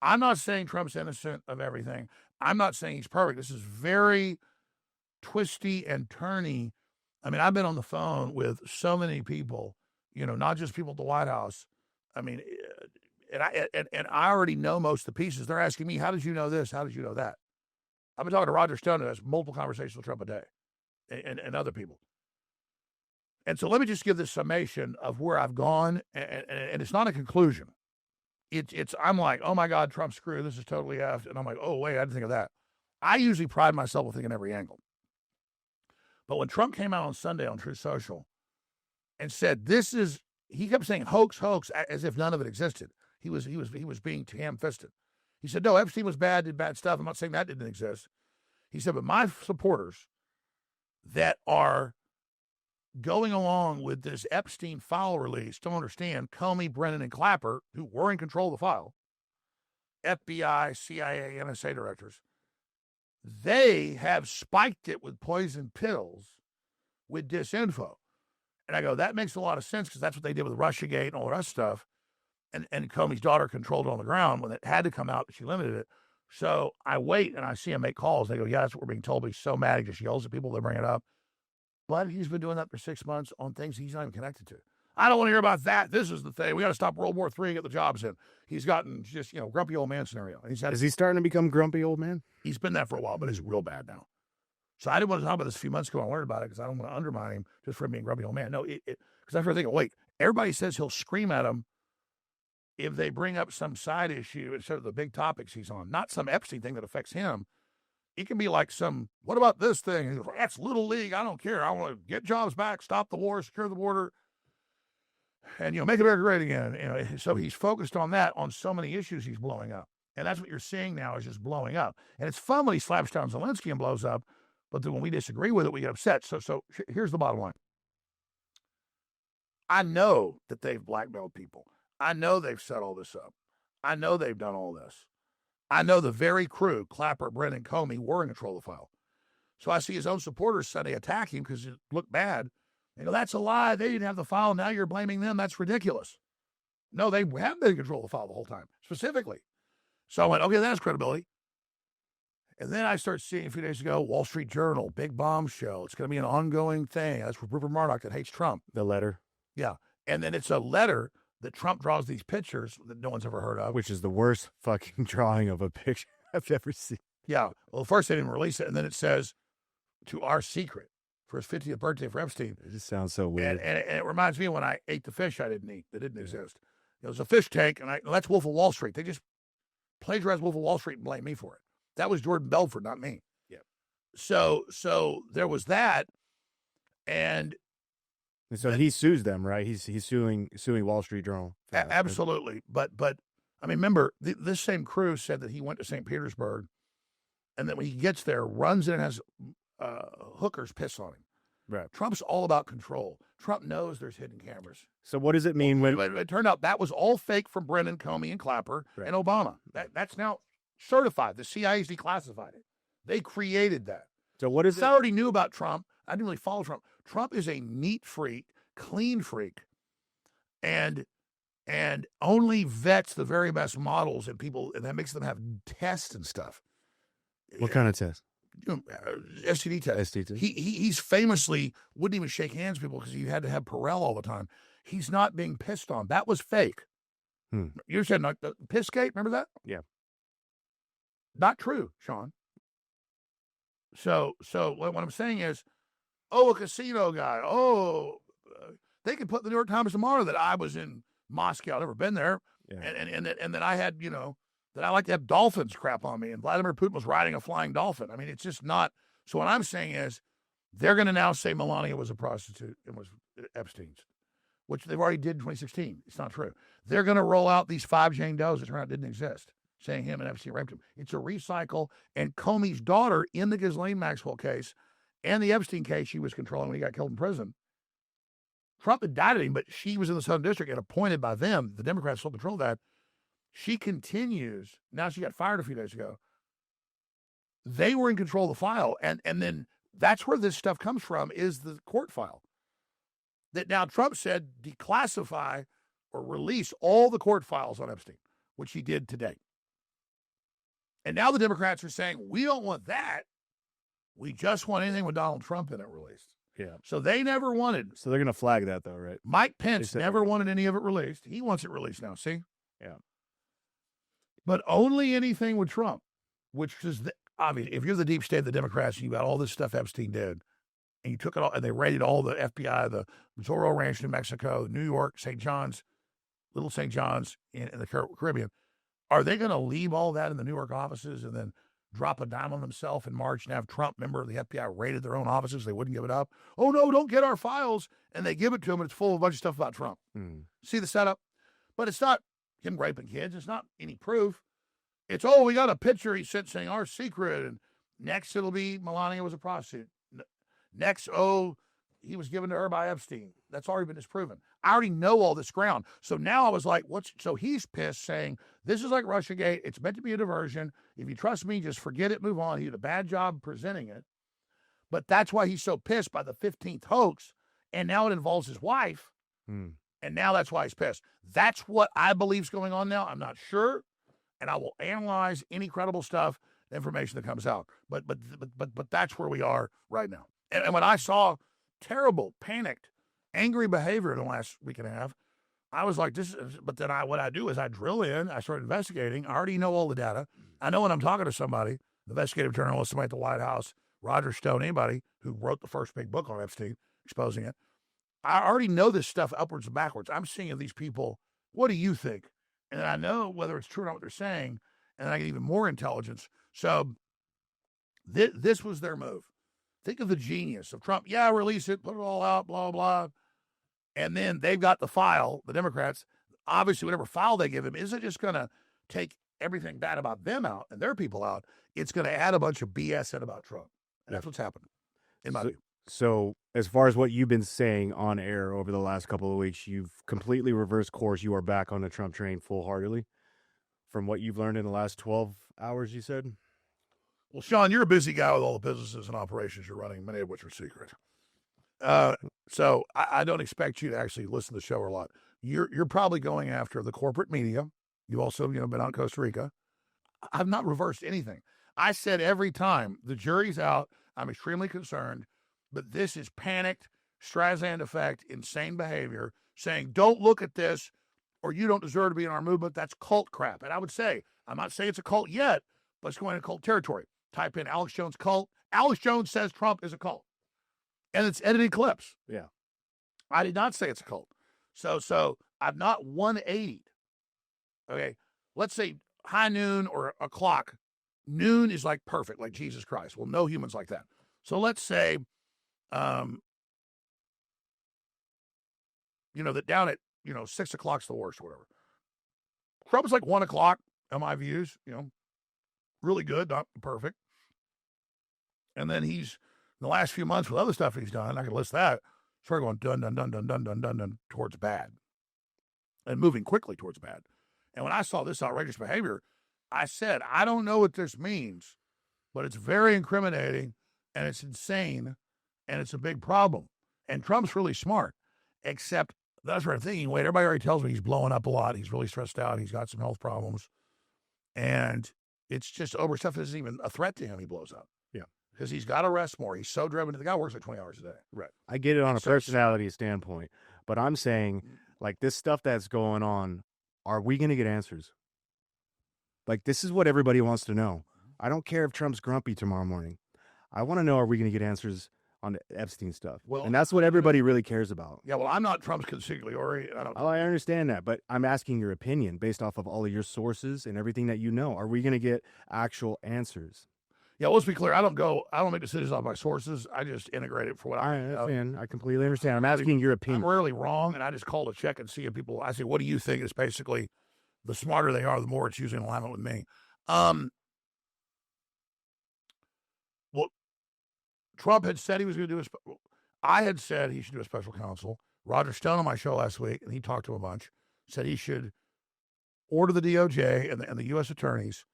I'm not saying Trump's innocent of everything. I'm not saying he's perfect. This is very twisty and turny. I mean, I've been on the phone with so many people, not just people at the White House. I mean, and I already know most of the pieces. They're asking me, how did you know this? How did you know that? I've been talking to Roger Stone, who has multiple conversations with Trump a day, and other people. And so let me just give this summation of where I've gone, and it's not a conclusion. I'm like, oh my God, Trump's screwed. This is totally effed. And I'm like, oh wait, I didn't think of that. I usually pride myself with thinking every angle. But when Trump came out on Sunday on Truth Social and said he kept saying hoax, as if none of it existed. He was being ham-fisted. He said, no, Epstein was bad, did bad stuff. I'm not saying that didn't exist. He said, but my supporters that are going along with this Epstein file release don't understand Comey, Brennan, and Clapper, who were in control of the file, FBI, CIA, NSA directors, they have spiked it with poison pills with disinfo. And I go, that makes a lot of sense because that's what they did with Russiagate and all the rest of stuff. And Comey's daughter controlled it on the ground when it had to come out, but she limited it. So I wait and I see him make calls. They go, yeah, that's what we're being told. But he's so mad, he just yells at people. They bring it up. But he's been doing that for 6 months on things he's not even connected to. I don't want to hear about that. This is the thing. We got to stop World War III and get the jobs in. He's gotten just, grumpy old man scenario. Is he starting to become grumpy old man? He's been that for a while, but it's real bad now. So I didn't want to talk about this a few months ago. I learned about it because I don't want to undermine him just for him being grumpy old man. No, because I started thinking, wait, everybody says he'll scream at him if they bring up some side issue instead of the big topics he's on. Not some Epstein thing that affects him. It can be like what about this thing? And he goes, that's little league. I don't care. I want to get jobs back, stop the war, secure the border, and, make America great again. So he's focused on that, on so many issues he's blowing up. And that's what you're seeing now is just blowing up. And it's fun when he slaps down Zelensky and blows up, but then when we disagree with it, we get upset. So here's the bottom line. I know that they've blackmailed people. I know they've set all this up. I know they've done all this. I know the very crew, Clapper, Brennan, Comey, were in control of the file. So I see his own supporters Sunday attack him because it looked bad. They go, that's a lie. They didn't have the file. Now you're blaming them. That's ridiculous. No, they have been in control of the file the whole time, specifically. So I went, okay, that's credibility. And then I start seeing a few days ago, Wall Street Journal, big bombshell. It's going to be an ongoing thing. That's Rupert Murdoch that hates Trump. The letter. Yeah. And then it's a letter that Trump draws these pictures that no one's ever heard of. Which is the worst fucking drawing of a picture I've ever seen. Yeah. Well, first they didn't release it, and then it says, to our secret, for his 50th birthday for Epstein. It just sounds so weird. And it reminds me of when I ate the fish I didn't eat, that didn't exist. It was a fish tank, and that's Wolf of Wall Street. They just plagiarized Wolf of Wall Street and blamed me for it. That was Jordan Belfort, not me. Yeah. So there was that, and so he sues them, right? He's suing Wall Street Journal. Absolutely. But I mean, remember, this same crew said that he went to St. Petersburg, and that when he gets there, runs in and has hookers piss on him. Right. Trump's all about control. Trump knows there's hidden cameras. So what does it mean when it turned out that was all fake from Brennan, Comey, and Clapper and Obama? That's now certified. The CIA's declassified it. They created that. So what is I already knew about Trump. I didn't really follow Trump. Trump is a neat freak, clean freak, and only vets the very best models and people, and that makes them have tests and stuff. What kind of test? STD test. STD. He's famously wouldn't even shake hands with people because he had to have Perel all the time. He's not being pissed on. That was fake. You said the Pissgate, remember that? Yeah. Not true, Shawn. So what I'm saying is, a casino guy. They could put the New York Times tomorrow that I was in Moscow. I've never been there. Yeah. And that I had, that I like to have dolphins crap on me. And Vladimir Putin was riding a flying dolphin. I mean, it's just not. So what I'm saying is they're going to now say Melania was a prostitute and was Epstein's, which they've already did in 2016. It's not true. They're going to roll out these 5 Jane Does that turned out didn't exist, saying him and Epstein raped him. It's a recycle. And Comey's daughter in the Ghislaine Maxwell case and the Epstein case she was controlling when he got killed in prison. Trump indicted him, but she was in the Southern District and appointed by them. The Democrats still control that. She continues. Now she got fired a few days ago. They were in control of the file. And then that's where this stuff comes from, is the court file. That now Trump said declassify or release all the court files on Epstein, which he did today. And now the Democrats are saying, we don't want that. We just want anything with Donald Trump in it released. Yeah. So they never wanted. So they're going to flag that, though, right? Mike Pence never wanted any of it released. He wants it released now, see? Yeah. But only anything with Trump, which is obvious. If you're the deep state of the Democrats and you got all this stuff Epstein did, and you took it all, and they raided all the FBI, the Zorro Ranch, New Mexico, New York, St. John's, Little St. John's in the Caribbean, are they going to leave all that in the New York offices and then drop a dime on themselves in March and have Trump, member of the FBI, raided their own offices? They wouldn't give it up. Oh, no, don't get our files. And they give it to him, and it's full of a bunch of stuff about Trump. See the setup? But it's not him raping kids. It's not any proof. It's, oh, we got a picture he sent saying our secret. And next it'll be Melania was a prostitute. Next, oh, he was given to her by Epstein. That's already been disproven. I already know all this ground. So now I was like, so he's pissed saying, this is like Russiagate. It's meant to be a diversion. If you trust me, just forget it, move on. He did a bad job presenting it. But that's why he's so pissed by the 15th hoax. And now it involves his wife. And now that's why he's pissed. That's what I believe is going on now. I'm not sure. And I will analyze any credible stuff, the information that comes out. But that's where we are right now. And when I saw terrible, panicked, angry behavior in the last week and a half, I was like, but then what I do is I drill in, I start investigating. I already know all the data. I know when I'm talking to somebody, the investigative journalist, somebody at the White House, Roger Stone, anybody who wrote the first big book on Epstein, exposing it. I already know this stuff upwards and backwards. I'm seeing these people, what do you think? And I know whether it's true or not what they're saying, and I get even more intelligence. So this was their move. Think of the genius of Trump. Yeah, release it, put it all out, blah, blah. And then they've got the file, the Democrats. Obviously, whatever file they give him isn't just going to take everything bad about them out and their people out. It's going to add a bunch of BS in about Trump. And that's what's happening, in my view. So as far as what you've been saying on air over the last couple of weeks, you've completely reversed course. You are back on the Trump train full-heartedly from what you've learned in the last 12 hours, you said? Well, Shawn, you're a busy guy with all the businesses and operations you're running, many of which are secret. So I don't expect you to actually listen to the show a lot. You're probably going after the corporate media. You've also been out in Costa Rica. I've not reversed anything. I said every time the jury's out, I'm extremely concerned, but this is panicked, Streisand effect, insane behavior, saying don't look at this or you don't deserve to be in our movement. That's cult crap. And I would say, I'm not saying it's a cult yet, but it's going into cult territory. Type in Alex Jones cult. Alex Jones says Trump is a cult. And it's edited clips. Yeah. I did not say it's a cult. So I've not 180'd. Okay. Let's say high noon or a clock. Noon is like perfect, like Jesus Christ. Well, no human's like that. So let's say, that down at, 6 o'clock's the worst or whatever. Trump's like 1 o'clock on my views, really good, not perfect. And then he's, in the last few months with other stuff he's done, I can list that, started going dun, dun, dun, dun, dun, dun, dun, dun, towards bad. And moving quickly towards bad. And when I saw this outrageous behavior, I said, I don't know what this means, but it's very incriminating and it's insane and it's a big problem. And Trump's really smart, except that's what I'm thinking. Wait, everybody already tells me he's blowing up a lot. He's really stressed out. He's got some health problems. And it's just over stuff that isn't even a threat to him. He blows up. Yeah. Because he's got to rest more. He's so driven. The guy works like 20 hours a day. Right. I get it on a personality standpoint, but I'm saying, like, this stuff that's going on, are we going to get answers? Like, this is what everybody wants to know. I don't care if Trump's grumpy tomorrow morning. I want to know, are we going to get answers on the Epstein stuff? Well, and that's what everybody really cares about. Yeah, well, I'm not Trump's consigliere. I understand that, but I'm asking your opinion based off of all of your sources and everything that you know. Are we going to get actual answers? Yeah, let's be clear. I don't make decisions off my sources. I just integrate it for what I understand. I completely understand. I'm asking your opinion. I'm rarely wrong, and I just call to check and see if people, I say, what do you think? It's basically, the smarter they are, the more it's usually in alignment with me. Well, Trump had said he was going to do I had said he should do a special counsel. Roger Stone on my show last week, and he talked to him a bunch, said he should order the DOJ and the U.S. attorneys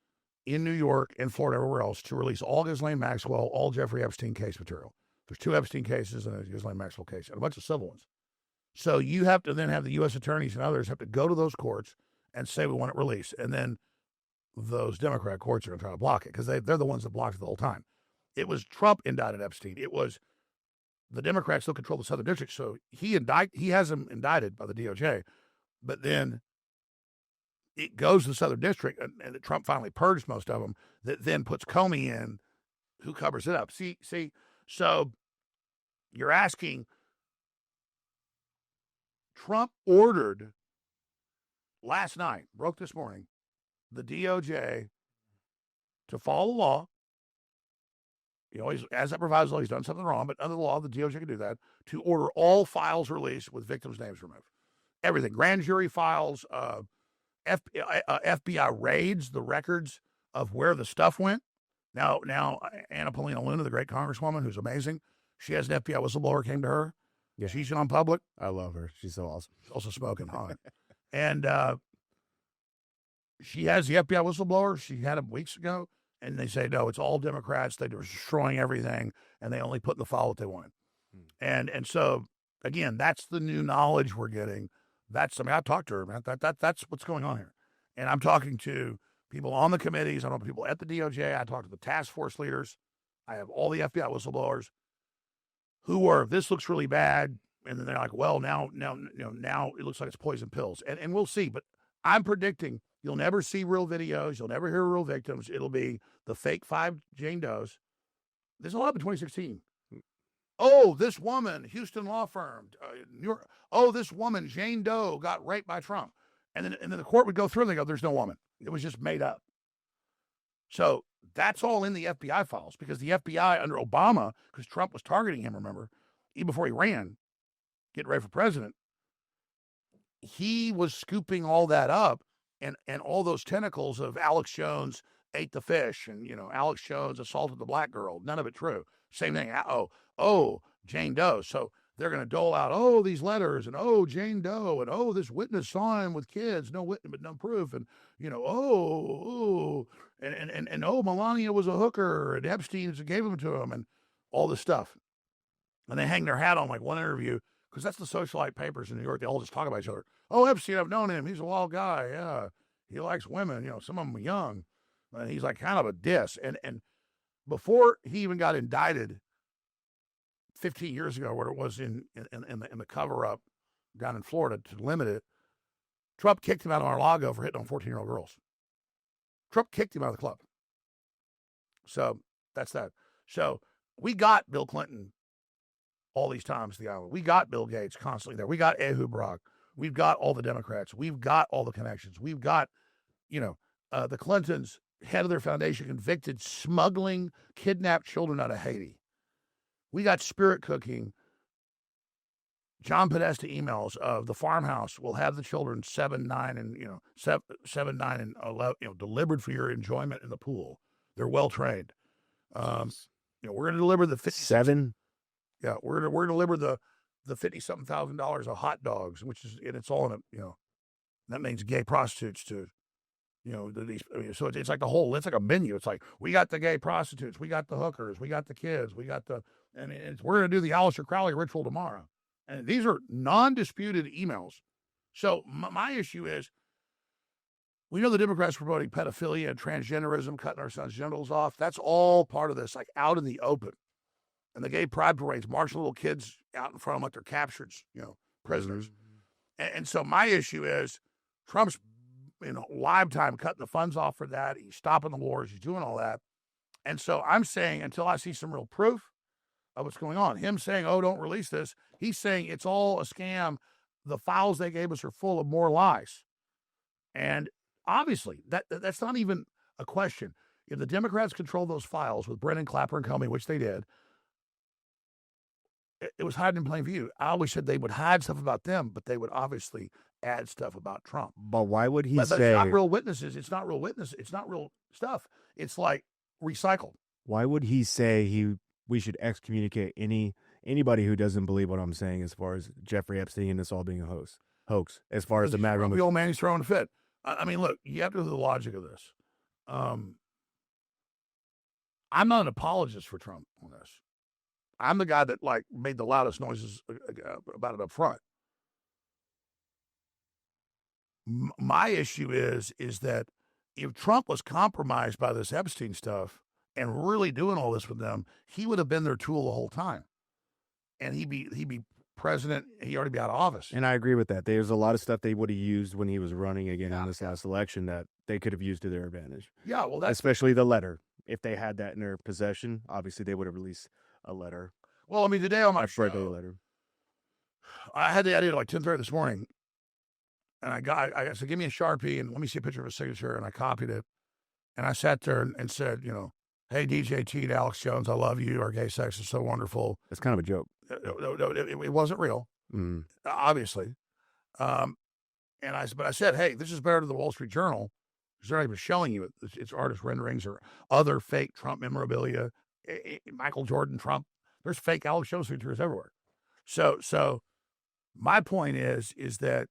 in New York and Florida, everywhere else, to release all Ghislaine Maxwell, all Jeffrey Epstein case material. There's 2 Epstein cases and a Ghislaine Maxwell case, and a bunch of civil ones. So you have to then have the U.S. attorneys and others have to go to those courts and say we want it released. And then those Democrat courts are going to try to block it because they're the ones that blocked it the whole time. It was Trump indicted Epstein. It was the Democrats still control the Southern District, so he has him indicted by the DOJ, but then it goes to the Southern District, and Trump finally purged most of them. That then puts Comey in, who covers it up. See, so you're asking. Trump ordered last night, broke this morning, the DOJ to follow the law. You know, as that provides law, he's done something wrong, but under the law, the DOJ can do that, to order all files released with victims' names removed. Everything, grand jury files, FBI raids, the records of where the stuff went. Now, Anna Paulina Luna, the great congresswoman, who's amazing, she has an FBI whistleblower came to her. Yeah. She's on public. I love her. She's so awesome. She's also smoking hot. And she has the FBI whistleblower. She had him weeks ago. And they say, no, it's all Democrats. They're destroying everything. And they only put in the file what they want. And so, again, that's the new knowledge we're getting. I talked to her, man. That's what's going on here. And I'm talking to people on the committees. I know people at the DOJ. I talked to the task force leaders. I have all the FBI whistleblowers who are, this looks really bad. And then they're like, well, now it looks like it's poison pills. And we'll see. But I'm predicting you'll never see real videos. You'll never hear real victims. It'll be the fake 5 Jane Does. This will happen in 2016. Oh, this woman, Houston law firm, New York. Oh, this woman, Jane Doe, got raped by Trump. And then the court would go through and they go, there's no woman. It was just made up. So that's all in the FBI files, because the FBI under Obama, because Trump was targeting him, remember, even before he ran, getting ready for president, he was scooping all that up, and all those tentacles of Alex Jones ate the fish, and, Alex Jones assaulted the black girl. None of it true. Same thing. Oh, Jane Doe. So they're going to dole out, these letters, and Jane Doe, and this witness saw him with kids, no witness, but no proof, and, and Melania was a hooker, and Epstein gave him to him, and all this stuff. And they hang their hat on like one interview, because that's the socialite papers in New York. They all just talk about each other. Oh, Epstein, I've known him. He's a wild guy. Yeah, he likes women. Some of them are young. And he's like kind of a diss. And before he even got indicted 15 years ago, where it was in the cover-up down in Florida to limit it, Trump kicked him out of Mar-a-Lago for hitting on 14-year-old girls. Trump kicked him out of the club. So that's that. So we got Bill Clinton all these times to the island. We got Bill Gates constantly there. We got Ehud Barak. We've got all the Democrats. We've got all the connections. We've got, the Clintons, head of their foundation, convicted, smuggling, kidnapped children out of Haiti. We got spirit cooking. John Podesta emails of the farmhouse will have the children 7, 9, and 7, 9, and 11, delivered for your enjoyment in the pool. They're well trained. We're going to deliver the 7. Yeah, we're going to deliver the $50-something thousand of hot dogs, and it's all in a, that means gay prostitutes to, so it's like it's like a menu. It's like, we got the gay prostitutes, we got the hookers, we got the kids, we're going to do the Aleister Crowley ritual tomorrow. And these are non-disputed emails. So my issue is, we know the Democrats promoting pedophilia and transgenderism, cutting our sons' genitals off. That's all part of this, like out in the open. And the gay pride parades, marching little kids out in front of them like they're captured, prisoners. And so my issue is, Trump's, live time cutting the funds off for that. He's stopping the wars. He's doing all that. And so I'm saying, until I see some real proof of what's going on, him saying, don't release this, he's saying it's all a scam. The files they gave us are full of more lies. And obviously, that's not even a question. If the Democrats control those files with Brennan, Clapper, and Comey, which they did, it was hiding in plain view. I always said they would hide stuff about them, but they would obviously add stuff about Trump. But why would he say... It's not real witnesses. It's not real witnesses. It's not real stuff. It's like recycled. Why would he say we should excommunicate anybody who doesn't believe what I'm saying as far as Jeffrey Epstein and this all being a hoax, as far as the matter of... The old man, he's throwing a fit. I mean, look, you have to know the logic of this. I'm not an apologist for Trump on this. I'm the guy that made the loudest noises about it up front. My issue is that if Trump was compromised by this Epstein stuff and really doing all this with them, he would have been their tool the whole time. And he'd be president. He'd already be out of office. And I agree with that. There's a lot of stuff they would have used when he was running again in this last election that they could have used to their advantage. Yeah, well, that's especially the letter. If they had that in their possession, obviously they would have released a letter. Well, I mean, today on my show, letter. I had the idea at like 10:30 this morning, and I said, give me a Sharpie and let me see a picture of his signature, and I copied it, and I sat there and said, hey, DJ T to Alex Jones, I love you. Our gay sex is so wonderful. It's kind of a joke. No, it wasn't real, obviously. But I said, hey, this is better than the Wall Street Journal. Because they're not even showing you it's artist renderings or other fake Trump memorabilia. Michael Jordan, Trump. There's fake Alex Jones signatures everywhere. So my point is that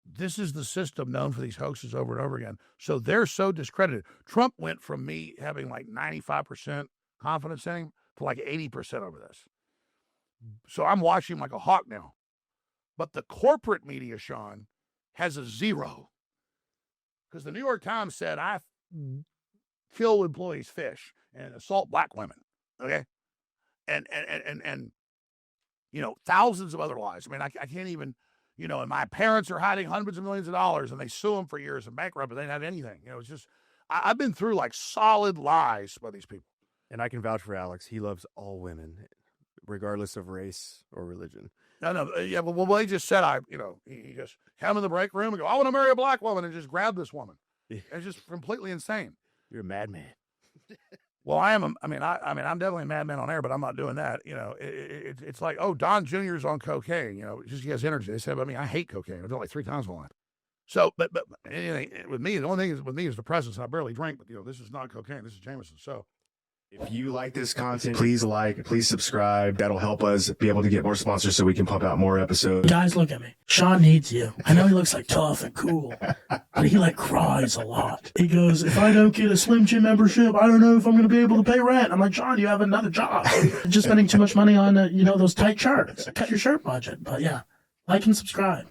this is the system known for these hoaxes over and over again. So they're so discredited. Trump went from me having like 95% confidence in him to like 80% over this. So I'm watching him like a hawk now. But the corporate media, Shawn, has a 0. Because the New York Times said, I kill employees' fish and assault black women. Okay? And thousands of other lies. I mean, I can't even, and my parents are hiding hundreds of millions of dollars and they sue them for years and bankrupt, but they didn't have anything. It's just, I've been through like solid lies by these people. And I can vouch for Alex. He loves all women, regardless of race or religion. No, yeah, well, they just said, he just had him in the break room and go, I want to marry a black woman, and just grab this woman. It's just completely insane. You're a madman. Well, I'm definitely a madman on air, but I'm not doing that. It's like, oh, Don Jr.'s on cocaine. Just he has energy. They said, I hate cocaine. I've done like 3 times in my life. So, but anything with me, the only thing is with me is the presence. I barely drink, but this is not cocaine. This is Jameson. So. If you like this content, please please subscribe. That'll help us be able to get more sponsors so we can pump out more episodes. Guys, look at me. Shawn needs you. I know he looks like tough and cool, but he cries a lot. He goes, if I don't get a Slim Jim membership, I don't know if I'm going to be able to pay rent. I'm like, Shawn, you have another job. You're just spending too much money on, those tight shirts. Cut your shirt budget. But yeah, like and subscribe.